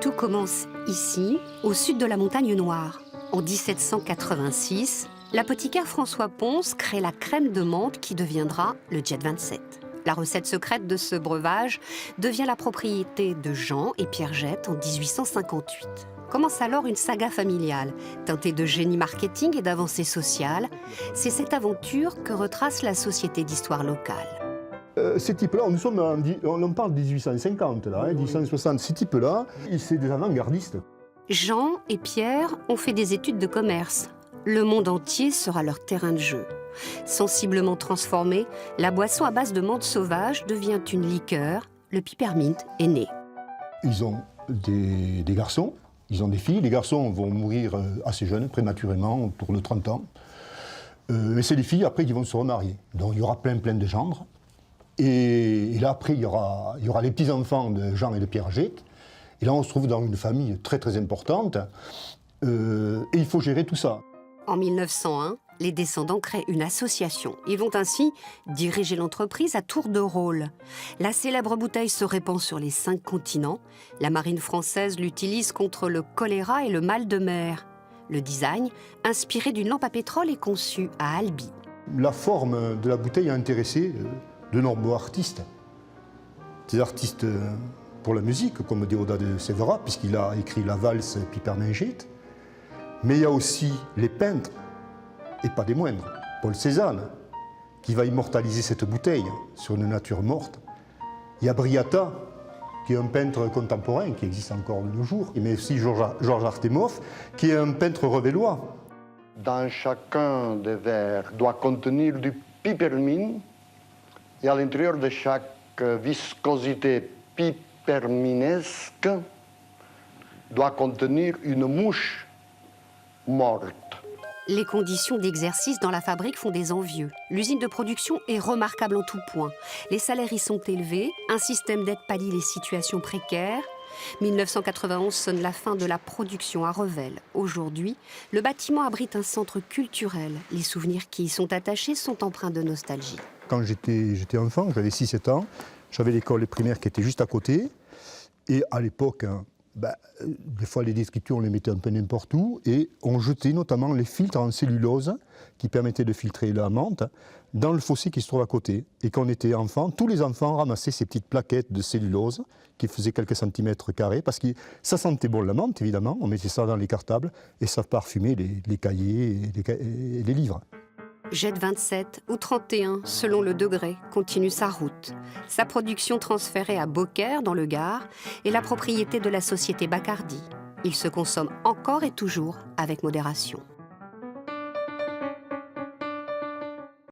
Tout commence ici, au sud de la Montagne Noire. En 1786, l'apothicaire François Pons crée la crème de menthe qui deviendra le Jet 27. La recette secrète de ce breuvage devient la propriété de Jean et Pierre Jette en 1858. Commence alors une saga familiale, teintée de génie marketing et d'avancées sociales. C'est cette aventure que retrace la Société d'histoire locale. Ces types-là, on parle de 1850, là, 1860, ces types-là, c'est des avant-gardistes. Jean et Pierre ont fait des études de commerce. Le monde entier sera leur terrain de jeu. Sensiblement transformée, la boisson à base de menthe sauvage devient une liqueur. Le peppermint est né. Ils ont des garçons, ils ont des filles. Les garçons vont mourir assez jeunes, prématurément, autour de 30 ans. Et c'est les filles, après, qui vont se remarier. Donc il y aura plein de gendres. Et là, après, il y aura les petits-enfants de Jean et de Pierre Jette. Et là, on se trouve dans une famille très importante. Et il faut gérer tout ça. En 1901, les descendants créent une association. Ils vont ainsi diriger l'entreprise à tour de rôle. La célèbre bouteille se répand sur les 5 continents. La marine française l'utilise contre le choléra et le mal de mer. Le design, inspiré d'une lampe à pétrole, est conçu à Albi. La forme de la bouteille a intéressé de nombreux artistes. Des artistes pour la musique, comme Déodat de Sévérac, puisqu'il a écrit la valse Peppermint Jette. Mais il y a aussi les peintres, et pas des moindres. Paul Cézanne, qui va immortaliser cette bouteille sur une nature morte. Il y a Briata, qui est un peintre contemporain, qui existe encore de nos jours. Mais aussi Georges Artemoff, qui est un peintre revellois. Dans chacun des verres doit contenir du peppermint, et à l'intérieur de chaque viscosité pepperminesque doit contenir une mouche morte. Les conditions d'exercice dans la fabrique font des envieux. L'usine de production est remarquable en tout point. Les salaires y sont élevés, un système d'aide pallie les situations précaires. 1991 sonne la fin de la production à Revel. Aujourd'hui, le bâtiment abrite un centre culturel. Les souvenirs qui y sont attachés sont empreints de nostalgie. Quand j'étais enfant, j'avais 6-7 ans, j'avais l'école primaire qui était juste à côté. Et à l'époque, des fois les d'écriture, on les mettait un peu n'importe où. Et on jetait notamment les filtres en cellulose qui permettaient de filtrer la menthe dans le fossé qui se trouve à côté. Et quand on était enfant, tous les enfants ramassaient ces petites plaquettes de cellulose qui faisaient quelques centimètres carrés. Parce que ça sentait bon la menthe, évidemment. On mettait ça dans les cartables et ça parfumait les cahiers et les livres. Jet 27 ou 31, selon le degré, continue sa route. Sa production transférée à Beaucaire, dans le Gard, est la propriété de la société Bacardi. Il se consomme encore et toujours avec modération.